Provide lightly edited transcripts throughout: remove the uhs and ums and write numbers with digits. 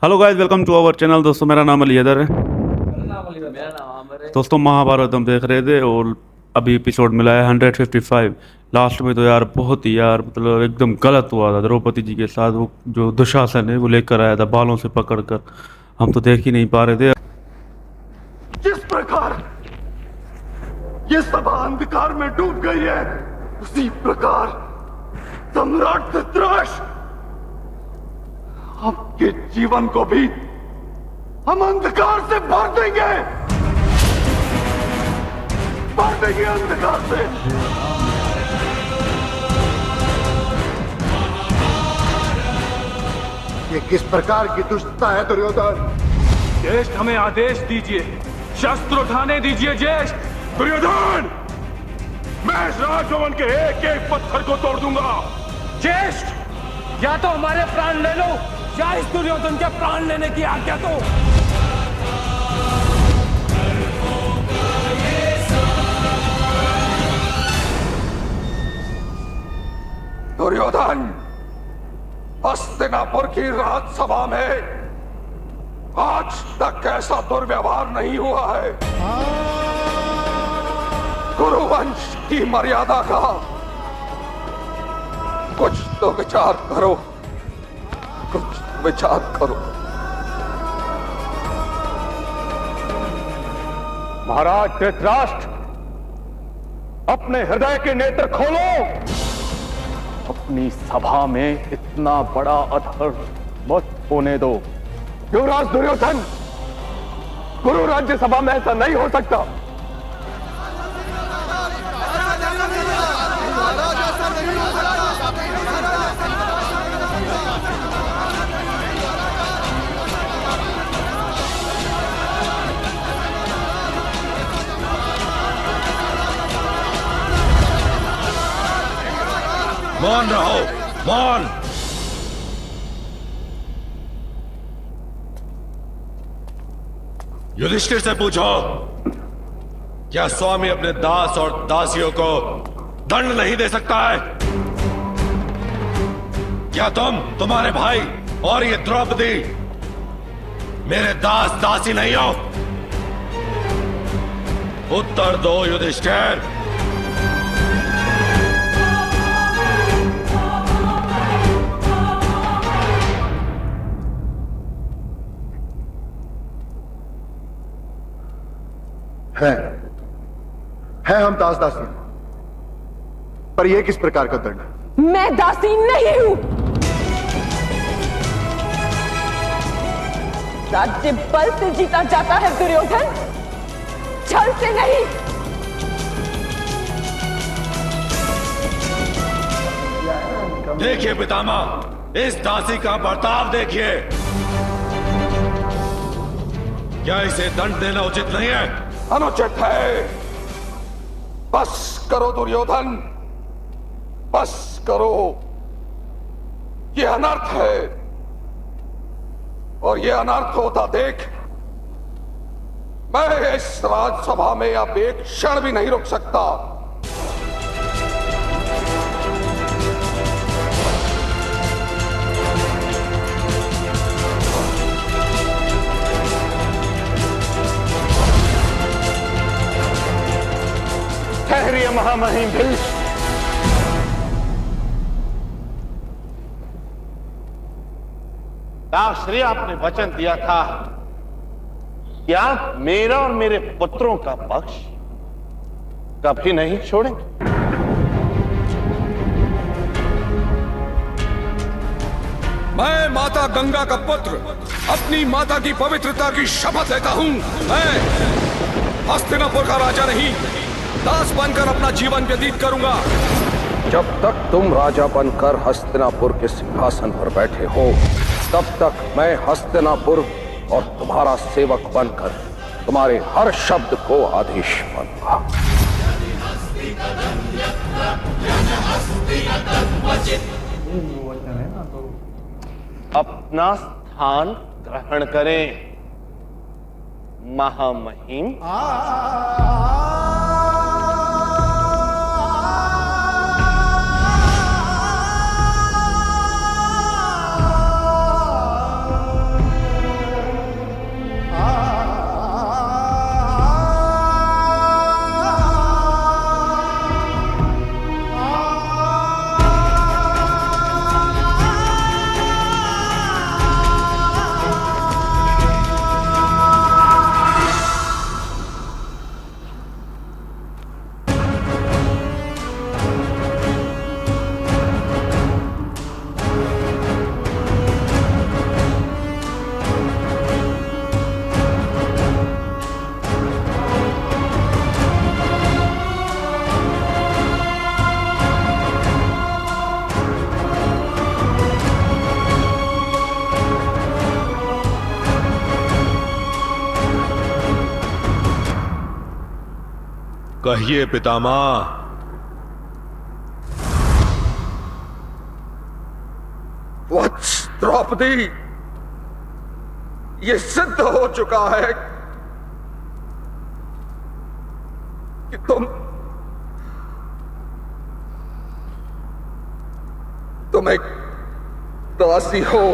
Hello guys, welcome to our channel. दोस्तों, मेरा नाम अली हैदर है। मेरा नाम आमिर है। दोस्तों, महाभारत हम देख रहे थे और अभी एपिसोड मिला है 155। लास्ट में तो यार बहुत ही यार मतलब एकदम गलत हुआ था द्रौपदी जी के साथ। वो जो दुशासन है वो लेकर आया था बालों से पकड़ कर, हम तो देख ही नहीं पा रहे थे। जिस प्रकार ये सभा अंधकार में डूब गई है, उसी प्रकार सम्राट धृतराष्ट्र आपके जीवन को भी हम अंधकार से भर देंगे, भर देंगे अंधकार से। ये किस प्रकार की दुष्टता है दुर्योधन? ज्येष्ठ, हमें आदेश दीजिए, शस्त्र उठाने दीजिए ज्येष्ठ। दुर्योधन, मैं इस राजभवन के एक एक पत्थर को तोड़ दूंगा। ज्येष्ठ, या तो हमारे प्राण ले लो या इस दुर्योधन के प्राण लेने की आज्ञा दो। दुर्योधन, हस्तिनापुर की राजसभा में आज तक ऐसा दुर्व्यवहार नहीं हुआ है। गुरुवंश की मर्यादा का कुछ तो विचार करो, कुछ विचार करो। महाराज धृतराष्ट्र, अपने हृदय के नेत्र खोलो। अपनी सभा में इतना बड़ा अधर्म मत होने दो। युवराज दुर्योधन, गुरु राज्यसभा में ऐसा नहीं हो सकता। मौन रहो, मौन। युधिष्ठिर से पूछो, क्या स्वामी अपने दास और दासियों को दंड नहीं दे सकता है? क्या तुम्हारे भाई और ये द्रौपदी मेरे दास दासी नहीं हो? उत्तर दो युधिष्ठिर। है हम दास दासी, पर यह किस प्रकार का दंड? मैं दासी नहीं हूं। राज्य बल से जीता जाता है दुर्योधन, छल से नहीं। देखिए पितामह, इस दासी का बर्ताव देखिए। क्या इसे दंड देना उचित नहीं है? अनुचित है। बस करो दुर्योधन, बस करो। ये अनर्थ है, और ये अनर्थ होता देख मैं इस राजसभा में अब एक क्षण भी नहीं रुक सकता। ठहरिए महामहिम भीष्म। श्री आपने वचन दिया था कि आप मेरा और मेरे पुत्रों का पक्ष कभी नहीं छोड़ेंगे। मैं माता गंगा का पुत्र अपनी माता की पवित्रता की शपथ लेता हूं। मैं हस्तिनापुर का राजा नहीं, दास बनकर अपना जीवन व्यतीत करूंगा। जब तक तुम राजा बनकर हस्तिनापुर के सिंहासन पर बैठे हो, तब तक मैं हस्तिनापुर और तुम्हारा सेवक बनकर तुम्हारे हर शब्द को आदेश मानूंगा। अपना स्थान ग्रहण करें महामहिम। कहिए पितामह। वत्स द्रौपदी, ये सिद्ध हो चुका है कि तुम एक दासी हो।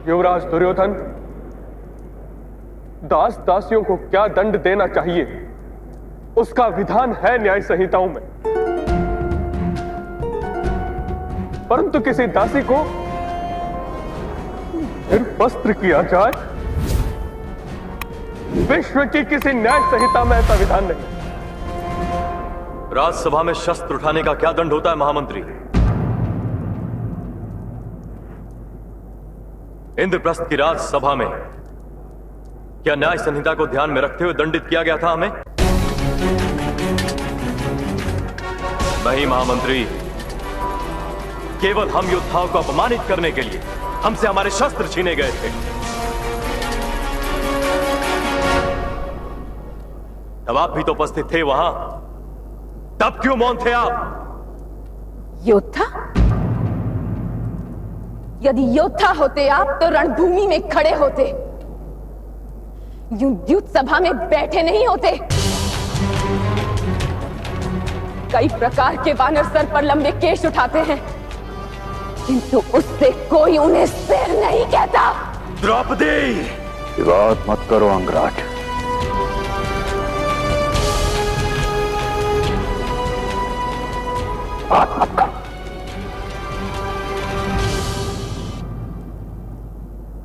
युवराज दुर्योधन, दास दासियों को क्या दंड देना चाहिए उसका विधान है न्याय संहिताओं में, परंतु किसी दासी को निर्वस्त्र किया जाए, विश्व की किसी न्याय संहिता में ऐसा विधान नहीं। राजसभा में शस्त्र उठाने का क्या दंड होता है महामंत्री? इंद्रप्रस्थ की राजसभा में क्या न्याय संहिता को ध्यान में रखते हुए दंडित किया गया था हमें? नहीं महामंत्री, केवल हम योद्धाओं को अपमानित करने के लिए हमसे हमारे शस्त्र छीने गए थे। तब आप भी तो उपस्थित थे वहां, तब क्यों मौन थे आप? योद्धा? यदि योद्धा होते आप तो रणभूमि में खड़े होते, यूं द्यूत सभा में बैठे नहीं होते। कई प्रकार के वानर सर पर लंबे केश उठाते हैं, किंतु उससे कोई उन्हें सिर नहीं कहता। द्रौपदी, विवाद मत करो अंगराज। बात मत करो।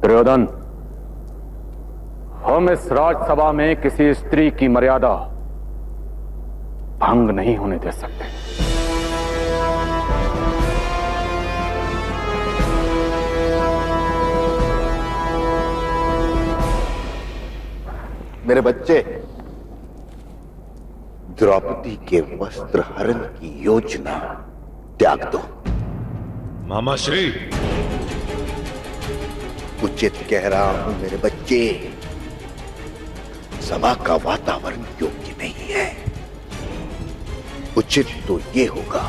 दुर्योधन, हम इस राजसभा में किसी स्त्री की मर्यादा भंग नहीं होने दे सकते। मेरे बच्चे, द्रौपदी के वस्त्र हरण की योजना त्याग दो। मामाश्री, उचित कह रहा हूं मेरे बच्चे, सभा का वातावरण योग्य नहीं है। उचित तो ये होगा,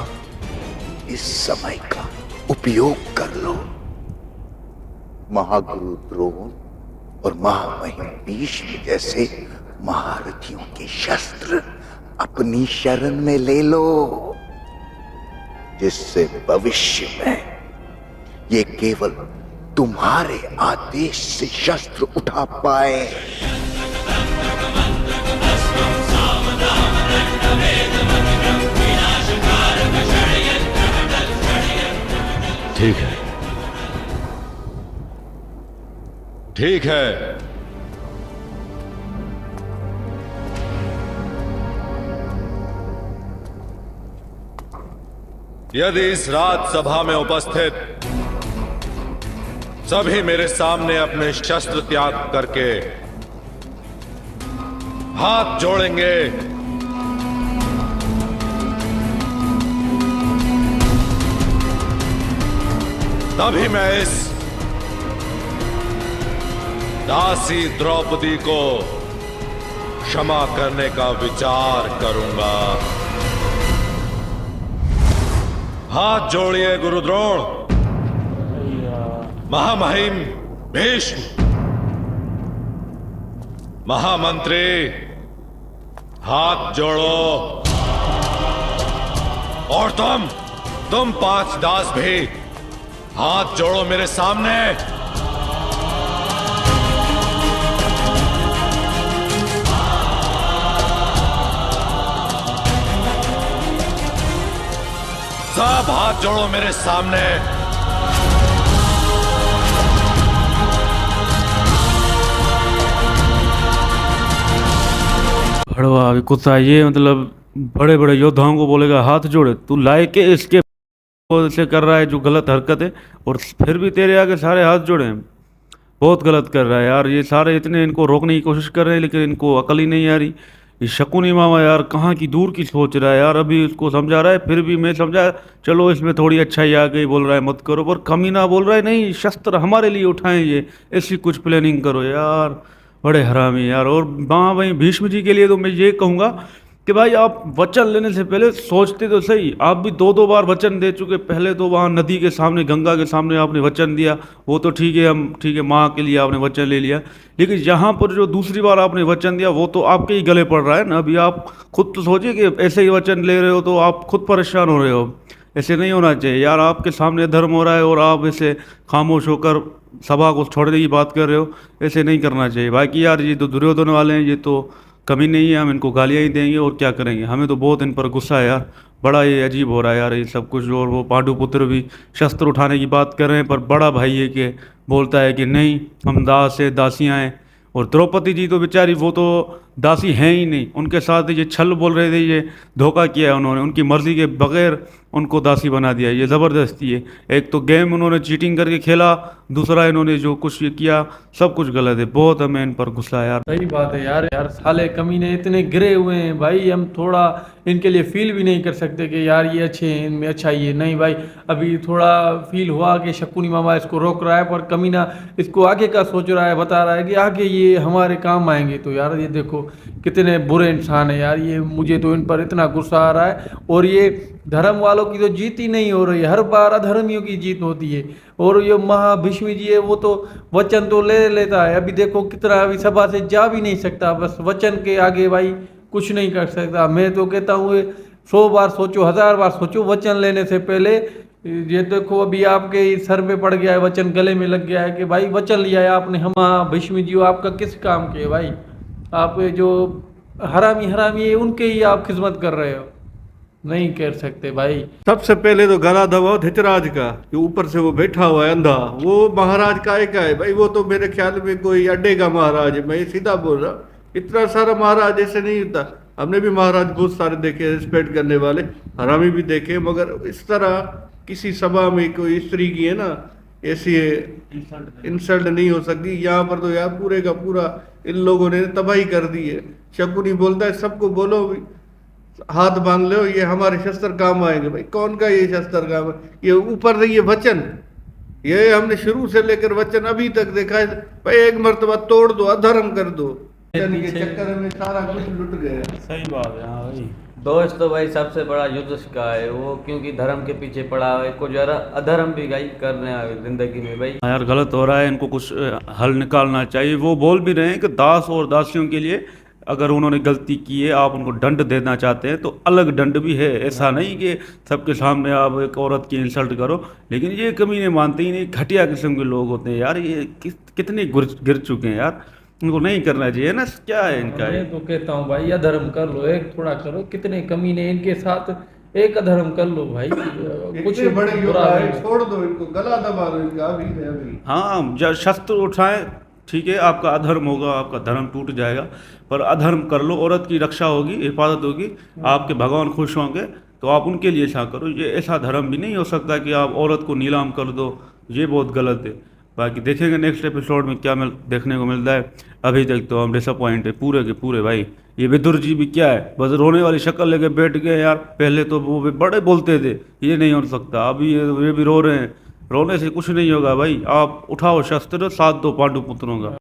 इस समय का उपयोग कर लो। महागुरु द्रोण और महामहिम भीष्म जैसे महारथियों के शस्त्र अपनी शरण में ले लो, जिससे भविष्य में ये केवल तुम्हारे आदेश से शस्त्र उठा पाए। ठीक है, ठीक है। यदि इस राजसभा में उपस्थित सभी मेरे सामने अपने शस्त्र त्याग करके हाथ जोड़ेंगे, तभी मैं इस दासी द्रौपदी को क्षमा करने का विचार करूंगा। हाथ जोड़िए गुरुद्रोण, महामहिम भीष्म, महामंत्री, हाथ जोड़ो। और तुम 5 दास भी हाथ जोड़ो मेरे सामने। सब हाथ जोड़ो मेरे सामने। कड़वा अभी कुत्ता ये मतलब बड़े बड़े योद्धाओं को बोलेगा हाथ जोड़े, तू लाए के इसके से कर रहा है जो गलत हरकत है, और फिर भी तेरे आगे सारे हाथ जोड़े हैं। बहुत गलत कर रहा है यार, ये सारे इतने इनको रोकने की कोशिश कर रहे हैं लेकिन इनको अकल ही नहीं आ रही। ये शकुनी मामा यार कहाँ की दूर की सोच रहा है यार, अभी उसको समझा रहा है, फिर भी मैं समझा चलो इसमें थोड़ी अच्छाई आ गई, बोल रहा है मत करो, पर कमीना बोल रहा है नहीं शस्त्र हमारे लिए उठाएं, ये ऐसी कुछ प्लानिंग करो यार, बड़े हरामी यार। और वहाँ वहीं भीष्म जी के लिए तो मैं ये कहूँगा कि भाई आप वचन लेने से पहले सोचते तो सही, आप भी दो दो बार वचन दे चुके। पहले तो वहाँ नदी के सामने गंगा के सामने आपने वचन दिया, वो तो ठीक है, हम ठीक है माँ के लिए आपने वचन ले लिया, लेकिन यहाँ पर जो दूसरी बार आपने वचन दिया वो तो आपके ही गले पड़ रहा है ना। अभी आप खुद तो सोचिए कि ऐसे ही वचन ले रहे हो तो आप खुद परेशान हो रहे हो, ऐसे नहीं होना चाहिए यार। आपके सामने धर्म हो रहा है और आप ऐसे खामोश होकर सभा को छोड़ने की बात कर रहे हो, ऐसे नहीं करना चाहिए। बाकी यार ये तो दुर्योधन वाले हैं, ये तो कमी नहीं है, हम इनको गालियाँ ही देंगे और क्या करेंगे, हमें तो बहुत इन पर गुस्सा है यार, बड़ा ये अजीब हो रहा है यार ये सब कुछ। और वो पांडुपुत्र भी शस्त्र उठाने की बात कर रहे हैं, पर बड़ा भाई है कि बोलता है कि नहीं हम दास है, दासियाँ हैं। और द्रौपदी जी तो बेचारी वो तो दासी हैं ही नहीं, उनके साथ ये छल बोल रहे थे, ये धोखा किया है उन्होंने, उनकी मर्जी के बगैर उनको दासी बना दिया, ये ज़बरदस्ती है। एक तो गेम उन्होंने चीटिंग करके खेला, दूसरा इन्होंने जो कुछ ये किया सब कुछ गलत है। बहुत हमें इन पर गुस्सा है यार। सही बात है यार, यार साले कमीने इतने गिरे हुए हैं भाई, हम थोड़ा इनके लिए फील भी नहीं कर सकते कि यार ये अच्छे हैं, इनमें अच्छा ये नहीं भाई। अभी थोड़ा फील हुआ कि शकुनी मामा इसको रोक रहा है, पर कमीना इसको आगे का सोच रहा है, बता रहा है कि आगे ये हमारे काम आएंगे। तो यार ये देखो कितने बुरे इंसान है यार ये, मुझे तो इन पर इतना गुस्सा आ रहा है। और ये धर्म वालों की तो जीत ही नहीं हो रही, हर बार अधर्मियों की जीत होती है। और ये महाभीष्म जी है वो तो वचन तो ले लेता है, अभी देखो कितना, अभी सभा से जा भी नहीं सकता, बस वचन के आगे भाई कुछ नहीं कर सकता। मैं तो कहता हूँ 100 बार सोचो, 1000 बार सोचो वचन लेने से पहले। ये देखो अभी आपके सर पे पड़ गया है वचन, गले में लग गया है कि भाई वचन लिया है आपने, हम भीष्म जी आपका किस काम के भाई, आप जो हरामी हरामी है उनके ही आप खिदमत कर रहे हो, नहीं कर सकते भाई। सबसे पहले तो गला दबाओ धितराज का, जो ऊपर से वो बैठा हुआ है अंधा, वो महाराज का है भाई, वो तो मेरे ख्याल में कोई अड्डे का महाराज है, मैं सीधा बोल रहा हूँ। इतना सारा महाराज ऐसे नहीं होता, हमने भी महाराज बहुत सारे देखे रिस्पेक्ट करने वाले, हरामी भी देखे, मगर इस तरह किसी सभा में कोई स्त्री की है ना ऐसी इंसल्ट नहीं हो सकती। यहाँ पर तो यार पूरे का पूरा इन लोगों ने तबाही कर दी है। शकुनी बोलता है सबको बोलो हाथ बांध लो, ये हमारे शस्त्र काम आएंगे। भाई कौन का ये शस्त्र काम है, ये ऊपर से ये वचन, ये हमने शुरू से लेकर वचन अभी तक देखा है भाई, एक मर्तबा तोड़ दो, अधर्म कर दो, के चक्कर में सारा कुछ लुट गया। सही बात है हाँ भाई। दोस्त तो भाई सबसे बड़ा युद्ध का है वो, क्योंकि धर्म के पीछे पड़ा है, कुछ जरा अधर्म भी भाई कर रहे हैं जिंदगी में भाई। यार गलत हो रहा है, इनको कुछ हल निकालना चाहिए। वो बोल भी रहे हैं कि दास और दासियों के लिए अगर उन्होंने गलती की है, आप उनको दंड देना चाहते हैं तो अलग दंड भी है, ऐसा नहीं कि सबके सामने आप एक औरत की इंसल्ट करो। लेकिन ये कमी नहीं मानते ही नहीं, घटिया किस्म के लोग होते हैं यार, ये कितने गिर चुके हैं यार, इनको नहीं करना चाहिए ना। क्या है इनका, मैं तो कहता हूँ भाई अधर्म कर लो, एक थोड़ा करो, कितने कमीने इनके साथ, एक अधर्म कर लो भाई, कुछ बड़े योद्धा है, छोड़ दो इनको, गला दबा दो इनका अभी। हाँ जब शस्त्र उठाएं ठीक है, आपका अधर्म होगा, आपका धर्म टूट जाएगा, पर अधर्म कर लो, औरत की रक्षा होगी, हिफाजत होगी, आपके भगवान खुश होंगे, तो आप उनके लिए ऐसा करो। ये ऐसा धर्म भी नहीं हो सकता कि आप औरत को नीलाम कर दो, ये बहुत गलत है। बाकी देखेंगे नेक्स्ट एपिसोड में क्या देखने को मिलता है। अभी तक तो हम डिसअपॉइंट है पूरे के पूरे भाई। ये विदुर जी भी क्या है, बस रोने वाली शक्ल लेके बैठ गए यार। पहले तो वो भी बड़े बोलते थे ये नहीं हो सकता, अभी ये भी रो रहे हैं। रोने से कुछ नहीं होगा भाई, आप उठाओ शस्त्र, साथ दो पांडु पुत्रों का।